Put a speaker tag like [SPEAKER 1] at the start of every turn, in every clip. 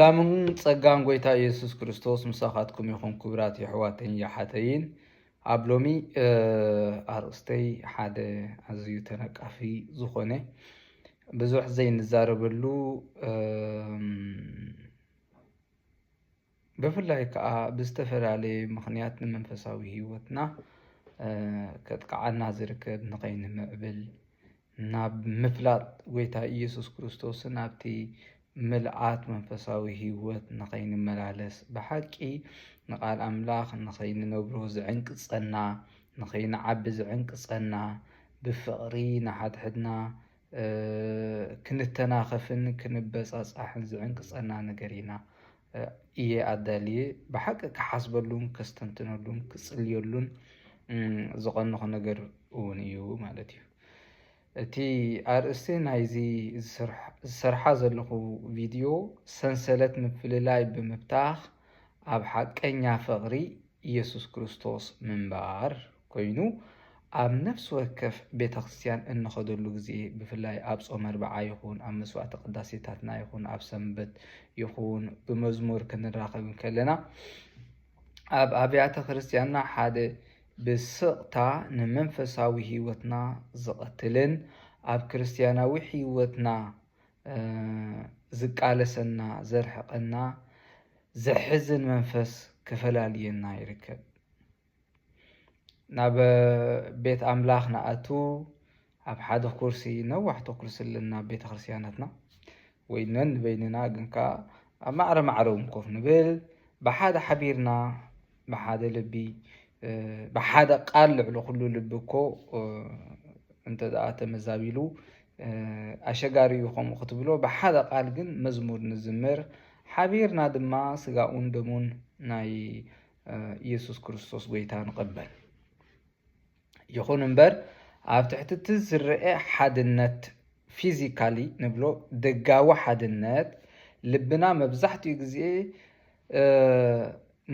[SPEAKER 1] ሰላምን ጸጋን ጎይታ ኢየሱስ ክርስቶስ ምሳኻትኩም ይኹን ክብራት ይሕዋተን ያሓተይን ኣብ ሎሚ ኣርእስተይ ሓደ ኣዝዩ ተነቃፊ ዝኾነ ብዙሕ ዘይንዛረበሉ ብፍላይ ከዓ ብዝተፈላለየ ምኽንያት ንመንፈሳዊ ህይወትና ከጥቅዓና ዝርከብ ንኸይንምዕብል ናብ ምፍላጥ ጎይታ ኢየሱስ ክርስቶስን ኣብቲ ምልኣት መንፈሳዊ ህይወት ንኸይንመላለስ ብሓቂ ንቃል ኣምላኽ ንኸይንነብሮ ዝዕንቅፀና ንኸይንዓቢ ዝዕንቅፀና ብፍቕሪ ንሓድሕድና ክንተናኸፍን ክንበፃፃሕን ዝዕንቅፀና ነገር ኢና እየ ኣዳልየ ብሓቂ ክሓስበሉን ከስተንትነሉን ክፅልየሉን ዝቐንኹ ነገር እውን እዩ ማለት እዩ። እቲ ኣርእስቲ ናይዚ ዝሰርሓ ዘለኹ ቪድዮ ሰንሰለት ምፍልላይ ብምፍታሕ ኣብ ሓቀኛ ፍቕሪ ኢየሱስ ክርስቶስ ምንባር ኮይኑ ኣብ ነፍሲ ወከፍ ቤተክርስትያን እንኸደሉ ግዜ ብፍላይ ኣብ ጾም ኣርብዓ ይኹን ኣብ መስዋዕቲ ቅዳሴታትና ይኹን ኣብ ሰንበት ይኹን ብመዝሙር ክንራኸብ ከለና ኣብ ኣብያተ ክርስትያንና ሓደ ብስቕታ ንመንፈሳዊ ህይወትና ዝቐትልን ኣብ ክርስትያናዊ ህይወትና ዝቃለሰና ዘርሕቐና ዘሕዝን መንፈስ ክፈላልየና ይርከብ። ናብ ቤት ኣምላኽ ንኣቱ ኣብ ሓደ ኩርሲ ነዋሕቲ ኩርሲ ኣለና ቤተ ክርስትያናትና ወይ ነንበይንና ግን ከዓ ኣብ ማዕረ ማዕረ ኮፍ ንብል ብሓደ ሓቢርና ብሓደ ልቢ ብሓደ ቃል ልዕሊ ኩሉ ልቢ እኮ እንተደኣ ተመዛቢሉ ኣሸጋሪ እዩ ከምኡ ክትብሎ ብሓደ ቃል ግን መዝሙር ንዝምር ሓቢርና ድማ ስጋኡን ደሙን ናይ ኢየሱስ ክርስቶስ ጎይታ ንቕበል ይኹን እምበር ኣብ ትሕቲ እቲ ዝርአ ሓድነት ፊዚካሊ ንብሎ ደጋዊ ሓድነት ልብና መብዛሕትኡ ግዜ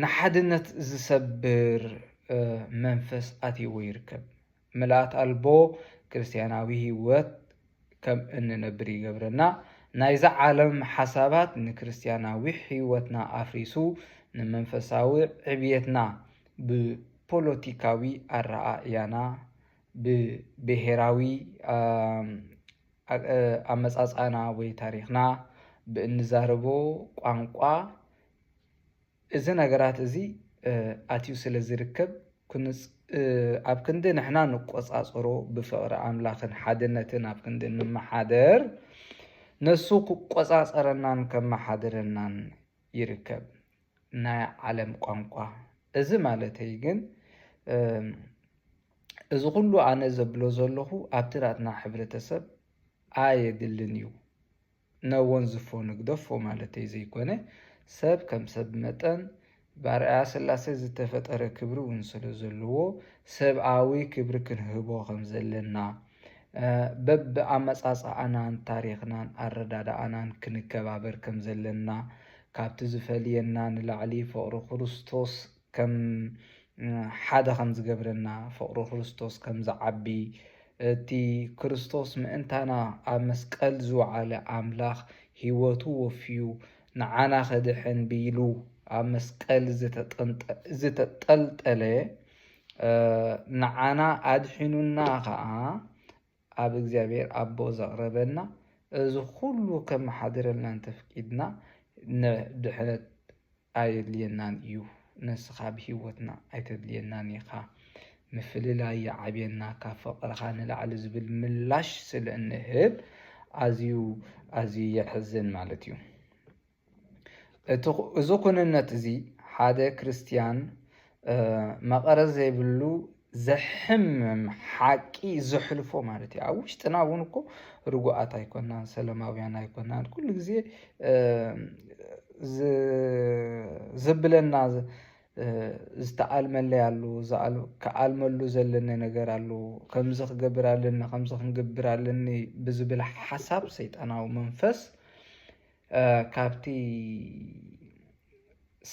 [SPEAKER 1] ንሓድነት ዝሰብር መንፈስ ኣትይዎ ይርከብ። ምልኣት ኣልቦ ክርስትያናዊ ህይወት ከም እንነብር ይገብረና። ናይዛ ዓለም ሓሳባት ንክርስትያናዊ ህይወትና ኣፍሪሱ ንመንፈሳዊ ዕብየትና ብፖለቲካዊ ኣረኣእያና ብብሄራዊ ኣመፃፅኣና ወይ ታሪክና ብእንዛረቦ ቋንቋ እዚ ነገራት እዚ ኣትዩ ስለ ዝርከብ ኣብ ክንዲ ንሕና ንቆፃፀሮ ብፍቕሪ ኣምላኽን ሓድነትን ኣብ ክንዲ ንመሓደር ነሱ ክቆፃፀረናን ከመሓደረናን ይርከብ ናይ ዓለም ቋንቋ። እዚ ማለተይ ግን እዚ ኩሉ ኣነ ዘብሎ ዘለኹ ኣብቲ ናትና ሕብረተሰብ ኣየድልን እዩ ነወንዝፎ ንግደፎ ማለተይ ዘይኮነ ሰብ ከም ሰብ መጠን ብኣርኣያ ስላሴ ዝተፈጠረ ክብሪ እውን ስለ ዘለዎ ሰብኣዊ ክብሪ ክንህቦ ከም ዘለና በብኣመፃፅኣናን ታሪክናን ኣረዳድኣናን ክንከባበር ከም ዘለና ካብቲ ዝፈልየና ንላዕሊ ፍቕሪ ክርስቶስ ከም ሓደ ከም ዝገብረና ፍቕሪ ክርስቶስ ከም ዝዓቢ እቲ ክርስቶስ ምእንታና ኣብ መስቀል ዝወዓለ ኣምላኽ ሂወቱ ወፍዩ ንዓና ኸድሕን ቢሉ ኣብ መስቀል ዝተጠልጠለ ንዓና ኣድሒኑና ከዓ ኣብ እግዚኣብሔር ኣቦ ዘቕረበና እዚ ኩሉ ከመሓድረልና እንተፈቂድና ንድሕነት ኣየድልየናን እዩ። ንስኻ ብሂወትና ኣይተድልየናን ኢኻ ምፍልላይ ይዓብየና ካብ ፍቕርኻ ንላዕሊ ዝብል ምላሽ ስለ እንህብ ኣዝዩ የሕዝን ማለት እዩ። እዚ ኩንነት እዚ ሓደ ክርስትያን መቐረዝ ዘይብሉ ዘሕምም ሓቂ ዘሕልፎ ማለት እዩ። ኣብ ውሽጥና እውን እኮ ርጉኣት ኣይኮናን ሰላማውያን ኣይኮናን ኩሉ ግዜ ዘብለና ዝተኣልመለይ ኣሉ ከኣልመሉ ዘለና ነገር ኣሉ ከምዚ ክገብር ኣለኒ ከምዚ ክንገብር ኣለኒ ብዝብል ሓሳብ ሰይጣናዊ መንፈስ ካብቲ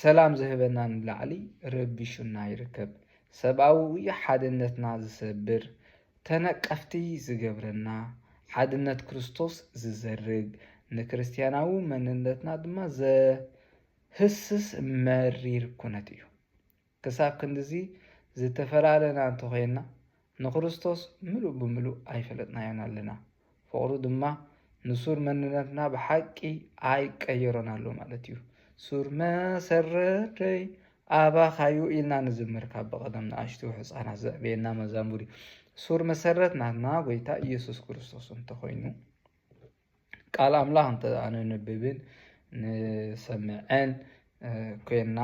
[SPEAKER 1] ሰላም ዝህበና ንላዕሊ ረቢሹና ይርከብ። ሰብኣዊ ሓድነትና ዝሰብር ተነቀፍቲ ዝገብረና ሓድነት ክርስቶስ ዝዘርግ ንክርስቲያናዊ መንነትና ድማ ህስስ መሪር ኩነት እዩ ክሳብ ክንዲዚ ዝተፈላለና እንተኾይና ንክርስቶስ ምሉእ ብምሉእ ኣይፈለጥናዮን ኣለና ፍቅሩ ድማ ንሱር መንነትና ብሓቂ ኣይቀየሮን ኣሎ ማለት እዩ ሱር መሰረተይ ኣባኻዩ ኢልና ንዝምር ካብ በቐደም ንኣሽቱ ህፃናት ዘዕብየና መዛሙር ሱር መሰረት ናትና ጎይታ ኢየሱስ ክርስቶስ እንተኾይኑ ቃል ኣምላኽ እንተንብብን ንሰምዐን ኮይና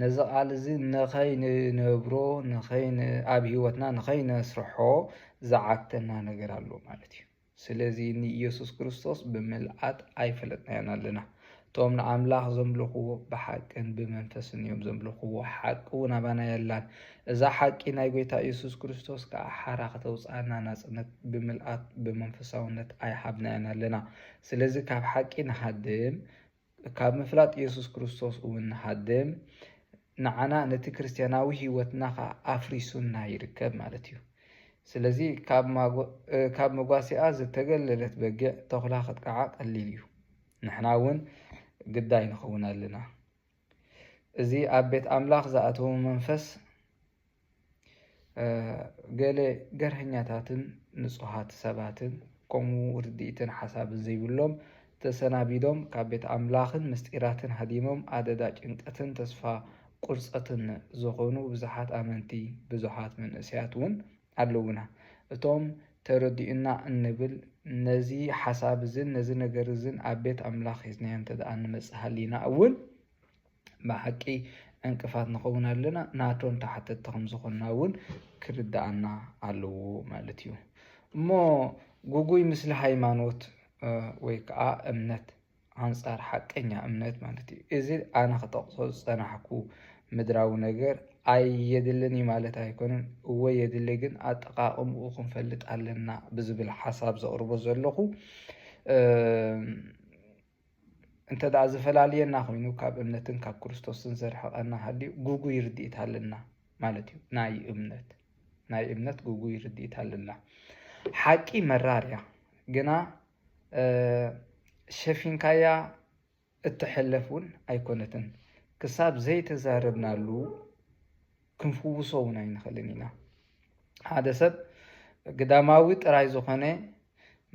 [SPEAKER 1] ነዚ ቃል እዚ ንኸይንነብሮ ኣብ ሂወትና ንኸይነስርሖ ዝዓግተና ነገር ኣሎ ማለት እዩ ስለዚ ንኢየሱስ ክርስቶስ ብምልኣት ኣይፈለጥናዮን ኣለና እቶም ንኣምላኽ ዘምልኽዎ ብሓቅን ብመንፈስን እዮም ዘምልኽዎ ሓቂ እውን ኣባና የላን እዛ ሓቂ ናይ ጎይታ ኢየሱስ ክርስቶስ ከዓ ሓራ ከተውፅኣና ናፅነት ብምልኣት ብመንፈሳውነት ኣይሃብናዮን ኣለና ስለዚ ካብ ሓቂ ንሃድም ካብ ምፍላጥ ኢየሱስ ክርስቶስ እውን ንሃድም ንዓና ነቲ ክርስቲያናዊ ሂወትና ከዓ ኣፍሪሱና ይርከብ ማለት እዩ ስለዚ ካብ መጓሲኣ ዝተገለለት በጊዕ ተኹላ ክትቀዓ ቀሊል እዩ ንሕና እውን ግዳይ ንኸውን ኣለና እዚ ኣብ ቤት ኣምላኽ ዝኣተዉ መንፈስ ገለ ገርህኛታትን ንጹሃት ሰባትን ከምኡ ርድኢትን ሓሳብን ዘይብሎም ተሰናቢዶም ካብ ቤት ኣምላኽን ምስጢራትን ሃዲሞም ኣደዳ ጭንቀትን ተስፋ ቁርፀትን ዝኾኑ ብዙሓት ኣመንቲ ብዙሓት መንእስያት እውን ኣለውና እቶም ተረዲኡና እንብል ነዚ ሓሳብ እዝን ነዚ ነገር እዝን ኣብ ቤት ኣምላኽ ሒዝናዮ እንተደኣ ንመፅእ ሃሊና እውን ብሓቂ ዕንቅፋት ንኸውን ኣለና ናቶም ተሓተቲ ከም ዝኾንና እውን ክርዳኣና ኣለዎ ማለት እዩ እሞ ጉጉይ ምስሊ ሃይማኖት ወይ ከዓ እምነት ኣንጻር ሓቀኛ እምነት ማለት እዩ እዚ ኣነ ክጠቕሶ ዝፀናሕኩ ምድራዊ ነገር ኣየድልኒ ማለት ኣይኮነን እወ የድሊ ግን ኣጠቃቅምኡ ክንፈልጥ ኣለና ብዝብል ሓሳብ ዘቕርቦ ዘለኹ እንተደኣ ዝፈላለየና ኮይኑ ካብ እምነትን ካብ ክርስቶስን ዘርሕቐና ሃልዩ ጉጉይ ርድኢት ኣለና ማለት እዩ ናይ እምነት ጉጉይ ርድኢት ኣለና ሓቂ መራር እያ ግና ሸፊንካያ እትሕለፍ እውን ኣይኮነትን ክሳብ ዘይተዛረብናሉ ክንፍውሶ እውን ኣይንኽእልን ኢና ሓደ ሰብ ግዳማዊ ጥራይ ዝኾነ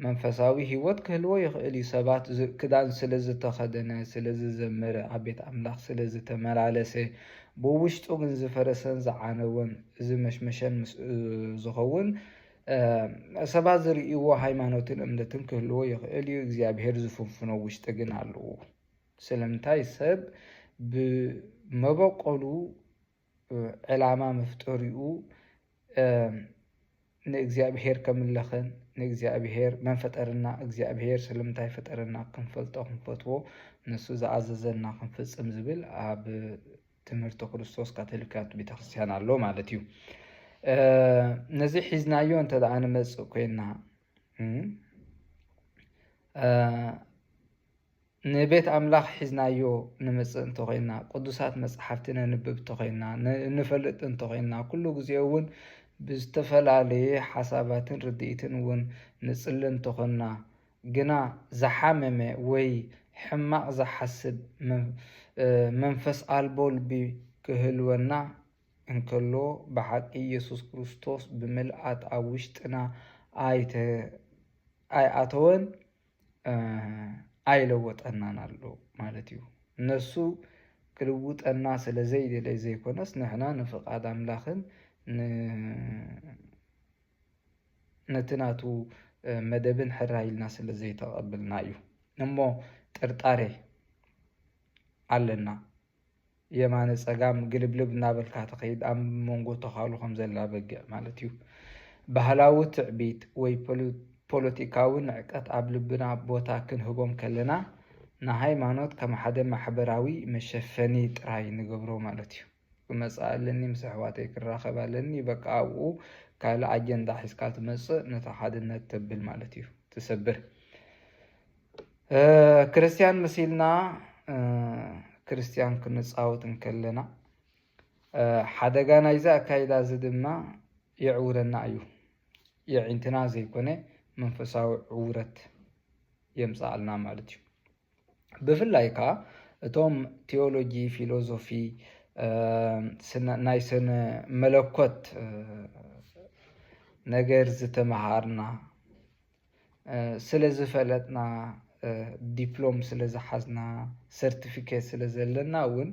[SPEAKER 1] መንፈሳዊ ሂወት ክህልዎ ይኽእል እዩ ሰባት ክዳን ስለ ዝተኸደነ ስለ ዝዘመረ ኣብ ቤት ኣምላኽ ስለ ዝተመላለሰ ብውሽጡ ግን ዝፈረሰን ዝዓነወን ዝመሽመሸን ዝኸውን ሰባት ዝርእይዎ ሃይማኖትን እምነትን ክህልዎ ይኽእል እዩ እግዚኣብሔር ዝፍንፍኖ ውሽጢ ግን ኣለዎ ስለምንታይ ሰብ ብመበቆሉ ዕላማ መፍጠሪኡ ንእግዚኣብሔር ከምለኽን ንእግዚኣብሔር መንፈጠርና እግዚአብሔር ስለምንታይ ፈጠረና ክንፈልጦ ክንፈትዎ ንሱ ዝኣዘዘና ክንፍጽም ዝብል ኣብ ትምህርቲ ክርስቶስ ካቶሊካት ቤተክርስቲያን ኣሎ ማለት እዩ ነዚ ሒዝናዮ እንተደኣ ንመጽእ ኮይና ንቤት ኣምላኽ ሒዝናዮ ንመጽእ እንተኾይና ቅዱሳት መጽሓፍትን ንንብብ እንተኾይና ንፈልጥ እንተኾይና ኩሉ ግዜ እውን ብዝተፈላለየ ሓሳባትን ርድኢትን እውን ንጽሊ እንተኾና ግና ዝሓመመ ወይ ሕማቕ ዝሓስብ መንፈስ ኣልቦ ልቢ ክህልወና እንከሎ ብሓቂ ኢየሱስ ክርስቶስ ብምልኣት ኣብ ውሽጥና ኣይኣተወን ኣይለወጠናን ኣሎ ማለት እዩ ነሱ ክልውጠና ስለ ዘይደለይ ዘይኮነስ ንሕና ንፍቃድ ኣምላኽን ነትናቱ መደብን ሕራይልና ስለ ዘይተቐብልና እዩ እሞ ጥርጣሬ ኣለና የማነ ፀጋም ግልብልብ እናበልካ ተኸይድ ኣብ መንጎ ተኻሉ ከም ዘላ በጊዕ ማለት እዩ ባህላዊ ትዕቢት ወይ ፖለቲካዊ ንዕቀት ኣብ ልብና ቦታ ክንህቦም ከለና ንሃይማኖት ከም ሓደ ማሕበራዊ መሸፈኒ ጥራይ ንገብሮ ማለት እዩ ክመፅእ ኣለኒ ምስ ኣሕዋተይ ክራኸብ ኣለኒ በቃ ኣብኡ ካልእ ኣጀንዳ ሒዝካ ትመፅእ ነታ ሓድነት ተብል ማለት እዩ ትሰብር ክርስቲያን መሲልና ክርስቲያን ክንፃወት እንከለና ሓደጋ ናይዛ ኣካይዳ እዚ ድማ ይዕውረና እዩ የዒንትና ዘይኮነ መንፈሳዊ ዕውረት የምጻልና ማለት እዩ ብፍላይ ከዓ እቶም ቴዎሎጂ ፊሎሶፊ ናይ ስነ መለኮት ነገር ዝተመሃርና ስለ ዝፈለጥና ዲፕሎም ስለ ዝሓዝና ሰርቲፊኬት ስለ ዘለና እውን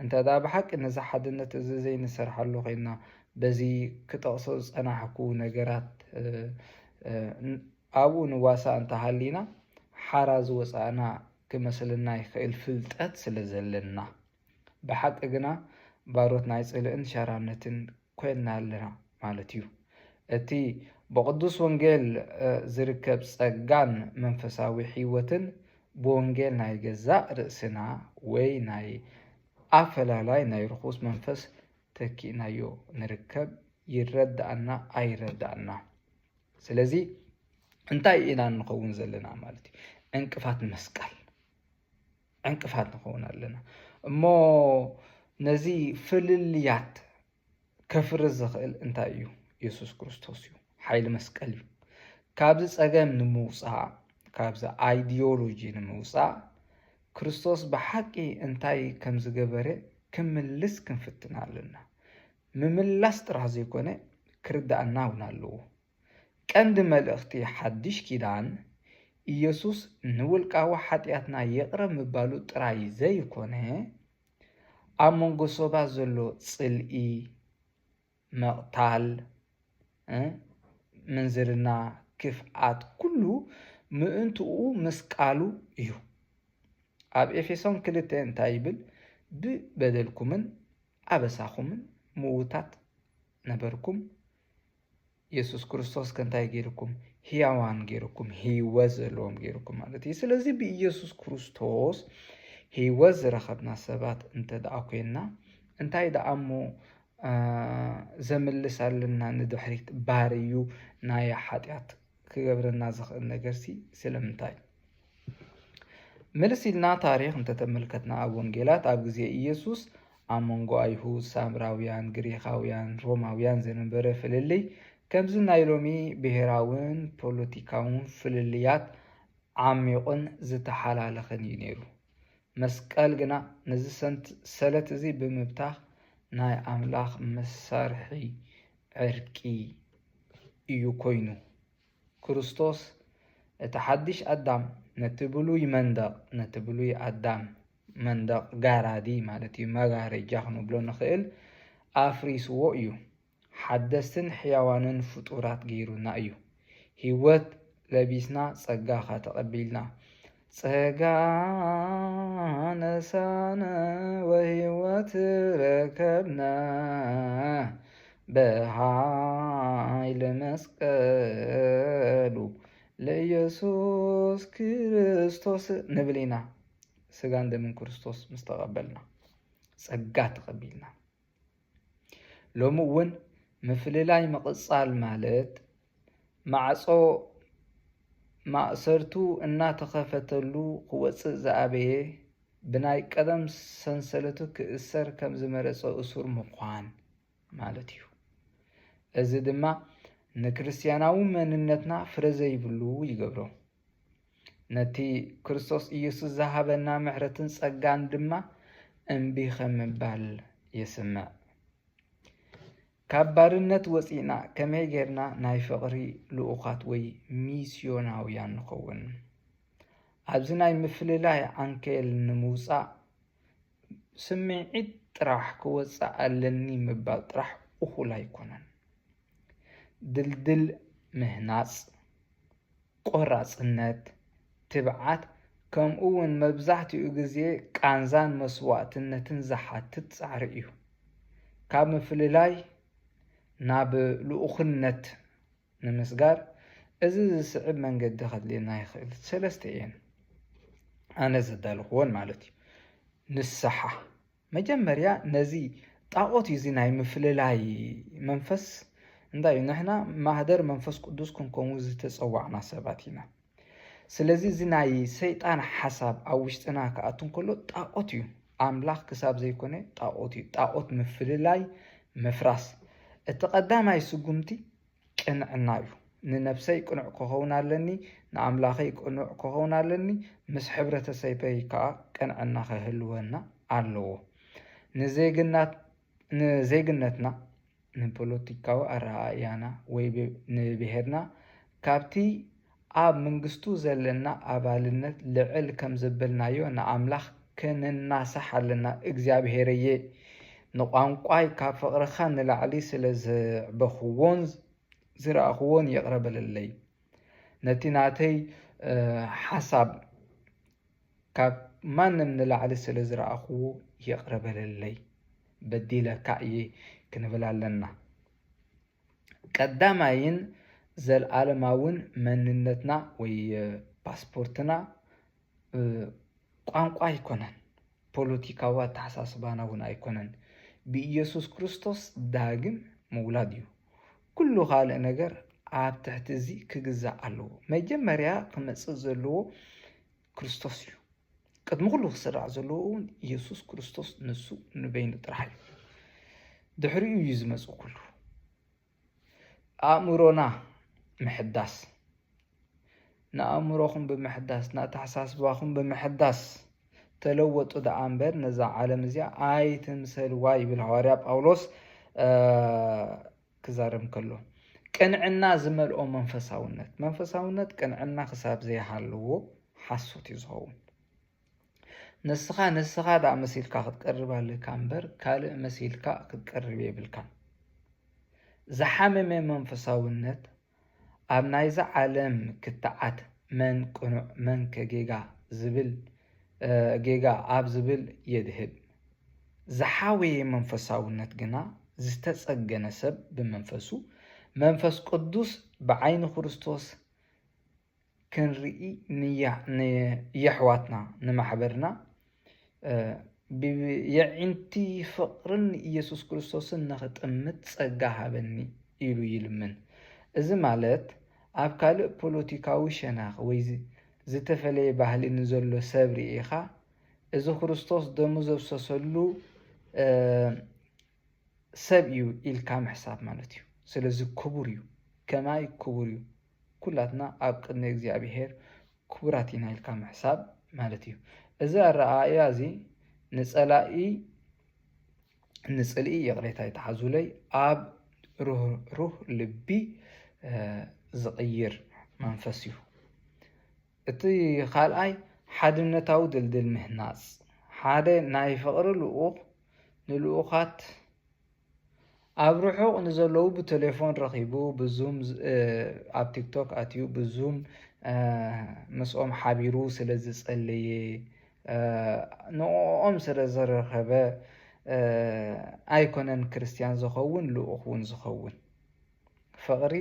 [SPEAKER 1] እንተዳ ብሓቂ ነዚ ሓድነት እዚ ዘይንሰርሓሉ ኮይና በዚ ክጠቕሶ ዝፀናሕኩ ነገራት ኣብኡ ንዋሳ እንተሃሊና ሓራ ዝወፃእና ክመስልና ይኽእል ፍልጠት ስለ ዘለና ብሓቂ ግና ባሮት ናይ ፅልእን ሸራነትን ኮይና ኣለና ማለት እዩ እቲ ብቅዱስ ወንጌል ዝርከብ ፀጋን መንፈሳዊ ህይወትን ብወንጌል ናይ ገዛእ ርእስና ወይ ናይ ኣፈላላይ ናይ ርኩስ መንፈስ ተኪእናዮ ንርከብ ይረዳእና ኣይረዳእና ስለዚ እንታይ ኢና ንኸውን ዘለና ማለት እዩ ዕንቅፋት መስቀል ዕንቅፋት ንኸውን ኣለና እሞ ነዚ ፍልልያት ከፍርስ ዝኽእል እንታይ እዩ ኢየሱስ ክርስቶስ እዩ ሓይሊ መስቀል እዩ ካብዚ ፀገም ንምውፃእ ካብዚ ኣይዲዮሎጂ ንምውፃእ ክርስቶስ ብሓቂ እንታይ ከም ዝገበረ ክምልስ ክንፍትና ኣለና ምምላስ ጥራሕ ዘይኮነ ክርዳእና እውን ኣለዎ ቀንዲ መልእኽቲ ሓድሽ ኪዳን ኢየሱስ ንውልቃዊ ሓጢኣትና የቕረብ ምባሉ ጥራይ ዘይኮነ ኣብ መንጎ ሰባት ዘሎ ፅልኢ መቕታል ምንዝርና ክፍኣት ኩሉ ምእንትኡ መስቃሉ እዩ ኣብ ኤፌሶን 2 እንታይ ይብል ብበደልኩምን ኣበሳኹምን ምውታት ነበርኩም ኢየሱስ ክርስቶስ ከንታይ ገይርኩም ህያዋን ገይርኩም ህይወት ዘለዎም ገይርኩም ማለት እዩ ስለዚ ብኢየሱስ ክርስቶስ ህይወት ዝረኸብና ሰባት እንተደኣ ኮይና እንታይ ደኣ እሞ ዘምልሳልና ንድሕሪት ባርዩ ናይ ሓጢኣት ክገብረና ዝኽእል ነገርሲ ስለምንታይ መልስ ኢልና ታሪክ እንተተመልከትና ኣብ ወንጌላት ኣብ ግዜ ኢየሱስ ኣብ መንጎ ኣይሁድ ሳምራውያን ግሪካውያን ሮማውያን ዝነበረ ፍልልይ ከምዚ ናይ ሎሚ ብሄራውን ፖለቲካውን ፍልልያት ዓሚቑን ዝተሓላለኸን እዩ ነይሩ መስቀል ግና ነዚ ሰለት እዚ ብምብታኽ ናይ ኣምላኽ መሳርሒ ዕርቂ እዩ ኮይኑ ክርስቶስ እቲ ሓድሽ ኣዳም ነቲ ብሉይ መንደቕ ነቲ ብሉይ ኣዳም መንደቕ ጋራዲ ማለት እዩ መጋረጃ ክንብሎ ንኽእል ኣፍሪስዎ እዩ ሓደስትን ሕያዋንን ፍጡራት ገይሩና እዩ ህይወት ለቢስና ፀጋኻ ተቐቢልና ፀጋ ነሳነ ወህይወት ረከብና በሃይለ መስቀሉ ለኢየሱስ ክርስቶስ ንብል ኢና ስጋን ደምን ክርስቶስ ምስ ተቐበልና ፀጋ ተቐቢልና ሎሚ እውን ምፍልላይ ምቕፃል ማለት ማዕፆ ማእሰርቱ እናተኸፈተሉ ክወፅእ ዝኣበየ ብናይ ቀደም ሰንሰለቱ ክእሰር ከም ዝመረፀ እሱር ምዃን ማለት እዩ እዚ ድማ ንክርስቲያናዊ መንነትና ፍረ ዘይብሉ ይገብሮ ነቲ ክርስቶስ ኢየሱስ ዝሃበና ምሕረትን ፀጋን ድማ እምቢ ከም ምባል የስምዕ ካብ ባርነት ወፂና ከመይ ጌርና ናይ ፍቕሪ ልኡኻት ወይ ሚስዮናውያን ንኸውን ኣብዚ ናይ ምፍልላይ ዓንኬል ንምውፃእ ስምዒት ጥራሕ ክወፅእ ኣለኒ ምባል ጥራሕ እኹል ኣይኮነን ድልድል ምህናፅ ቆራፅነት ትብዓት ከምኡ እውን መብዛሕትኡ ግዜ ቃንዛን መስዋዕትነትን ዝሓትት ፃዕሪ እዩ ካብ ምፍልላይ ናብ ልኡኽነት ንምስጋር እዚ ዝስዕብ መንገዲ ከድልየና ይኽእል ሰለስተ እየን ኣነ ዘዳልኽዎን ማለት እዩ ንስሓ መጀመርያ ነዚ ጣዖት እዩ እዚ ናይ ምፍልላይ መንፈስ እንታይ እዩ ንሕና ማህደር መንፈስ ቅዱስ ክንከውን ዝተፀዋዕና ሰባት ኢና ስለዚ እዚ ናይ ሰይጣን ሓሳብ ኣብ ውሽጥና ክኣቱ እንከሎ ጣዖት እዩ ኣምላኽ ክሳብ ዘይኮነ ጣዖት እዩ ጣዖት ምፍልላይ ምፍራስ እቲ ቀዳማይ ስጉምቲ ቅንዕና እዩ ንነፍሰይ ቅኑዕ ክኸውን ኣለኒ ንኣምላኸይ ቅኑዕ ክኸውን ኣለኒ ምስ ሕብረተሰበይ ከዓ ቅንዕና ክህልወና ኣለዎ ንዜግነትና ንፖለቲካዊ ኣረኣእያና ወይ ንብሄርና ካብቲ ኣብ መንግስቱ ዘለና ኣባልነት ልዕል ከም ዘበልናዮ ንኣምላኽ ከነናሳሕ ኣለና እግዚኣብሄርየ ንቋንቋይ ካብ ፍቕርኻ ንላዕሊ ስለ ዘዕበኽዎን ዝረኣኽዎን የቕረበለለይ ነቲ ናተይ ሓሳብ ካብ ማንም ንላዕሊ ስለ ዝረኣኽዎ የቕረበለለይ በዲለካ እየ ክንብል ኣለና ቀዳማይን ዘለዓለማውን መንነትና ወይ ፓስፖርትና ቋንቋ ኣይኮነን ፖለቲካዊ ኣተሓሳስባና እውን ኣይኮነን ብኢየሱስ ክርስቶስ ዳግም ምውላድ እዩ ኩሉ ካልእ ነገር ኣብ ትሕቲ እዚ ክግዛእ ኣለዎ መጀመርያ ክመፅእ ዘለዎ ክርስቶስ እዩ ቅድሚ ኩሉ ክስራዕ ዘለዎ እውን ኢየሱስ ክርስቶስ ንሱ ንበይኑ ጥራሕ እዩ ድሕሪኡ እዩ ዝመፅእ ኩሉ ኣእምሮና ምሕዳስ ንኣእምሮኹም ብምሕዳስ ናተሓሳስባኹም ብምሕዳስ ተለወጡ ደኣ እምበር ነዛ ዓለም እዚኣ ኣይትምሰልዋ ይብል ሐዋርያ ጳውሎስ ክዛረብ ከሎ ቅንዕና ዝመልኦ መንፈሳውነት ቅንዕና ክሳብ ዘይሃለዎ ሓሶት እዩ ዝኸውን ንስኻ ዳኣ መሲልካ ክትቀርብ ኣለካ እምበር ካልእ መሲልካ ክትቀርብ የብልካን ዝሓመመ መንፈሳውነት ኣብ ናይዛ ዓለም ክትዓት መን ቅኑዕ መን ከጌጋ ዝብል ጌጋ ኣብ ዝብል የድህብ ዝሓወየ መንፈሳውነት ግና ዝተጸገነ ሰብ ብመንፈሱ መንፈስ ቅዱስ ብዓይኒ ክርስቶስ ክንርኢ የሕዋትና ንማሕበርና የዒንቲ ፍቅርን ኢየሱስ ክርስቶስን ንኽጥምት ጸጋ ሃበኒ ኢሉ ይልምን እዚ ማለት ኣብ ካልእ ፖለቲካዊ ሸናኽ ወይ ዝተፈለየ ባህሊ ንዘሎ ሰብ ርኢኻ እዚ ክርስቶስ ደሙ ዘብሰሰሉ ሰብ እዩ ኢልካ ምሕሳብ ማለት እዩ ስለዚ ክቡር እዩ ከማይ ክቡር እዩ ኩላትና ኣብ ቅድሚ እግዚኣብሔር ክቡራት ኢና ኢልካ ምሕሳብ ማለት እዩ እዚ ኣረኣእያ እዚ ንጽልኢ የቕሬታ ይተሓዙለይ ኣብ ሩህ ልቢ ዝቕይር መንፈስ እዩ እቲ ካልኣይ ሓድነታዊ ድልድል ምህናፅ ሓደ ናይ ፍቕሪ ልኡኽ ንልኡኻት ኣብ ርሑቕ ንዘለዉ ብቴሌፎን ረኺቡ ብዙም ኣብ ቲክቶክ ኣትዩ ብዙም ምስኦም ሓቢሩ ስለ ዝጸለየ ንኦም ስለ ዘረኸበ ኣይኮነን ክርስቲያን ዝኸውን ልኡኽ እውን ዝኸውን ፍቕሪ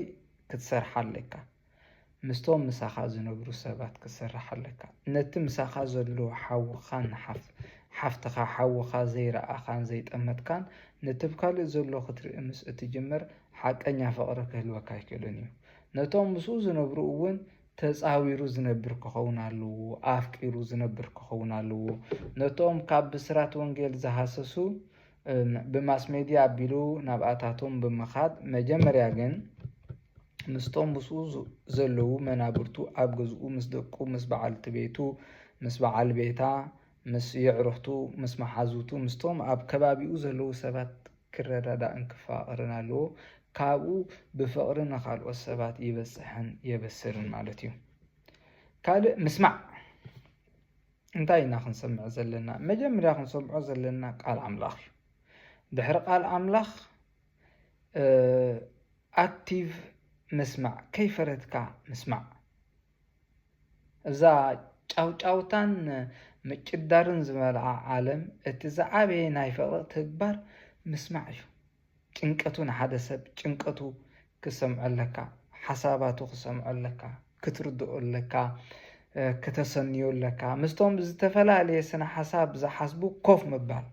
[SPEAKER 1] ክትሰርሓ ኣለካ ምስቶም ምሳኻ ዝነብሩ ሰባት ክትሰርሓ ኣለካ ነቲ ምሳኻ ዘሎ ሓውኻን ሓፍትኻ ሓውኻ ዘይረኣኻን ዘይጠመትካን ነቲ ካልእ ዘሎ ክትርኢ ምስ እትጅምር ሓቀኛ ፍቕሪ ክህልወካ ኣይክእልን እዩ ነቶም ምስኡ ዝነብሩ እውን ተፃዊሩ ዝነብር ክኸውን ኣለዎ ኣፍቂሩ ዝነብር ክኸውን ኣለዎ ነቶም ካብ ብስራት ወንጌል ዝሃሰሱ ብማስ ሜድያ ኣቢሉ ናብኣታቶም ብምኻድ መጀመርያ ግን ምስቶም ምስኡ ዘለዉ መናብርቱ ኣብ ገዝኡ ምስ ደቁ ምስ በዓልቲ ቤቱ ምስ በዓል ቤታ ምስ የዕርኽቱ ምስ መሓዙቱ ምስቶም ኣብ ከባቢኡ ዘለዉ ሰባት ክረዳዳእን ክፋቐርን ኣለዎ ካብኡ ብፍቕሪ ንኻልኦት ሰባት ይበፅሕን የበስርን ማለት እዩ ካልእ ምስማዕ እንታይ ኢና ክንሰምዕ ዘለና መጀመርያ ክንሰምዖ ዘለና ቃል ኣምላኽ እዩ ድሕሪ ቃል ኣምላኽ ኣክቲቭ ምስማዕ ከይፈረድካ ምስማዕ እዛ ጫውጫውታን ምጭዳርን ዝመልዓ ዓለም እቲ ዝዓበየ ናይ ፍቕሪ ተግባር ምስማዕ እዩ ጭንቀቱ ንሓደ ሰብ ጭንቀቱ ክሰምዖ ኣለካ ሓሳባቱ ክሰምዖ ኣለካ ክትርድኦ ኣለካ ከተሰንዮ ኣለካ ምስቶም ዝተፈላለየ ስነ ሓሳብ ዝሓስቡ ኮፍ ምባል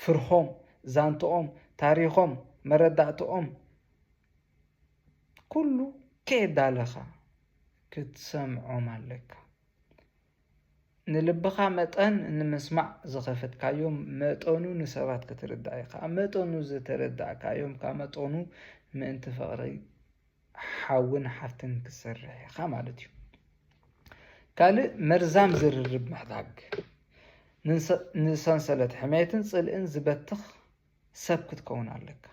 [SPEAKER 1] ፍርሆም ዛንተኦም ታሪኾም መረዳእትኦም ኩሉ ከየዳለኻ ክትሰምዖም ኣለካ ንልብኻ መጠን ንምስማዕ ዝኸፈትካዮም መጠኑ ንሰባት ክትርዳእ ኢኻ መጠኑ ዝተረዳእካዮም ካብ መጠኑ ምእንቲ ፍቕሪ حاون حفتن كسرح خامالتيو كالي مرزام زررب محتاج نسانسلت حمايتن صلئن زبتخ سبكت كون عليك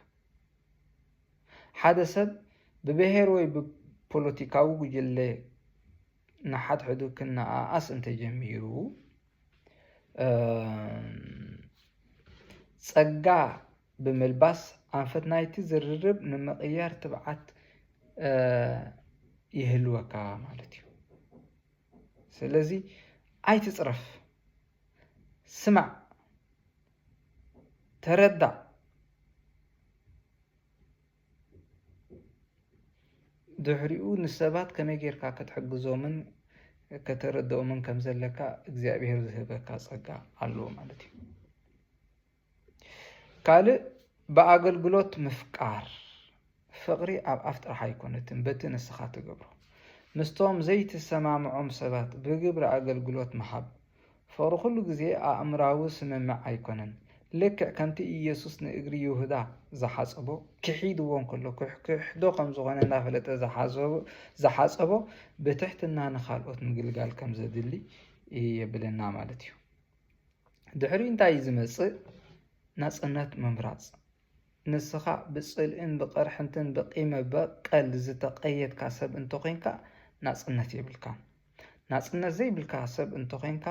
[SPEAKER 1] حدثت ببهيروي ببوليتيكاو جلي نحد حدو كنا انت جميرو صقا بملباس انفت نايتي زررب نمقيار تبعت يهلوكا مالتيو سلازي اي تصرف سمع تردع دحريو نسبات كما غيركا كتحجزو من كتردو من كم زلكا እግዚአብሔር ዝህበካ ጸጋ አለው ማለት ነው ካለ በአገልግሎት መፍቃር ፍቅሪ ኣብ አፍጥራህ አይኮነትን በትንስኻ ትገብሮ ምስቶም ዘይተሰማምዖም ሰባት በግብረ አገልግሎት መሐብ ፍቅሪ ሁሉ ጊዜ አእምራዊ ስምምዕ አይኮነን لك كنت ኢየሱስ ንእግሪ ይሁዳ ዝሓጽቦ ክሒድዎን ከሎ ክሕዶ ከም ዝኾነ እናፈለጠ ዝሓጽቦ በትሕትና ንኻልኦት ምግልጋል ከም ዘድሊ ይብለና ማለት እዩ ድሕሪ እንታይ ዝመጽእ ናጽነት መምራጽ ንስኻ ብጽልእን ብቀርሕንትን ብቂመ በቀል ዝተቀየድካ ሰብ እንተኮይንካ ናጽነት ይብልካ ናጽነት ዘይብልካ ሰብ እንተኮይንካ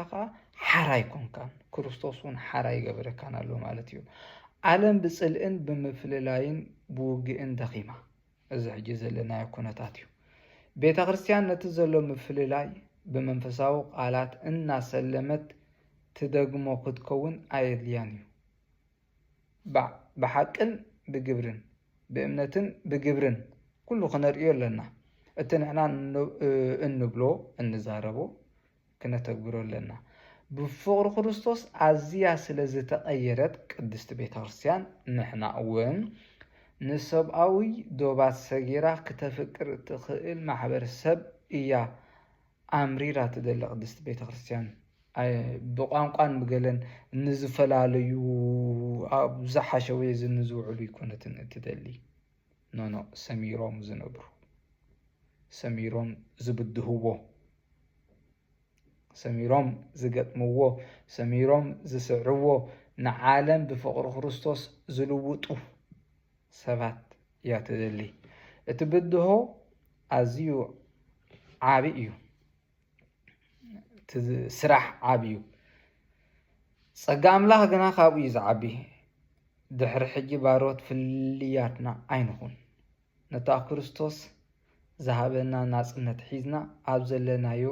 [SPEAKER 1] ሓራይ ኮንካ ክርስቶስን ሓራይ ገበረካን ኣሎ ማለት እዩ ዓለም ብጽልእን ብምፍልላይን ብውግእን ደኺማ እዚ ሕጂ ዘለና ኩነታት እዩ ቤተ ክርስቲያን ነቲ ዘሎ ምፍልላይ ብመንፈሳዊ ቃላት እናሰለመት ትደግሞ ክትከውን ኣየድልያን እዩ ብሓቅን ብግብርን ብእምነትን ብግብርን ኩሉ ክነርእዮ ኣለና እቲ ንሕና እንብሎ እንዛረቦ ክነተግብሮ ኣለና بفقر ክርስቶስ ኣዝያ ስለ ዝተቀየረት ቅድስት ቤተ ክርስቲያን ንሕና እውን ንሰብኣዊ ዶባት ሰጊራ ከተፍቅር ትኽእል ማሕበረሰብ እያ ኣምሪራ ትደሊ ቅድስት ቤተ ክርስቲያን ብቋንቋን ብገለን ንዝፈላለዩ ኣብዝሓሸ ወይ ዝንዝውዕሉ ይኮነትን እትደሊ ኖ ሰሚሮም ዝነብሩ ሰሚሮም ዝብድህዎ ሰሚሮም ዝገጥምዎ ሰሚሮም ዝስዕርዎ ንዓለም ብፍቅሪ ክርስቶስ ዝልውጡ ሰባት እያ ትደሊ እቲ ብድሆ ኣዝዩ ዓቢ እዩ ስራሕ ዓቢ እዩ ጸጋ ኣምላኽ ግና ካብኡ እዩ ዝዓቢ ድሕሪ ሕጂ ባሮት ፍልያትና ኣይንኹን ነታ ክርስቶስ ዝሃበና ናጽነት ሒዝና ኣብ ዘለናዮ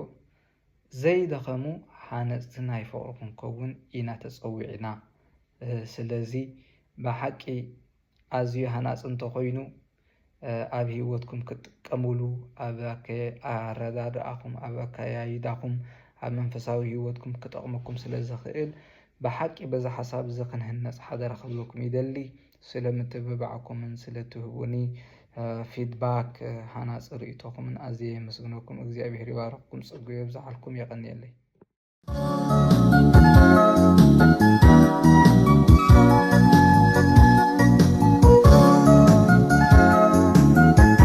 [SPEAKER 1] ዘይደኸሙ ሓነጽቲ ናይ ፍቅሪ ክንከውን ኢና ተጸዊዕና ስለዚ ብሓቂ ኣዝዩ ሃናጽ እንተኮይኑ ኣብ ህይወትኩም ክትጥቀሙሉ ኣብ ኣረዳድኣኩም ኣብ ኣከያይዳኩም ኣብ መንፈሳዊ ህይወትኩም ክጠቅመኩም ስለዝኽእል ብሓቂ በዛ ሓሳብ እዚ ክንህነጽ ሓደራ ክብለኩም ይደሊ ስለምትብባዕኩምን ስለትህቡኒ ፊድባክ ሃናጽ ርእይቶኩምን ኣዝየ የመስግነኩም እግዚአብሔር ይባርክኩም ጽጉ ይብዛሕልኩም የቀኒየለይ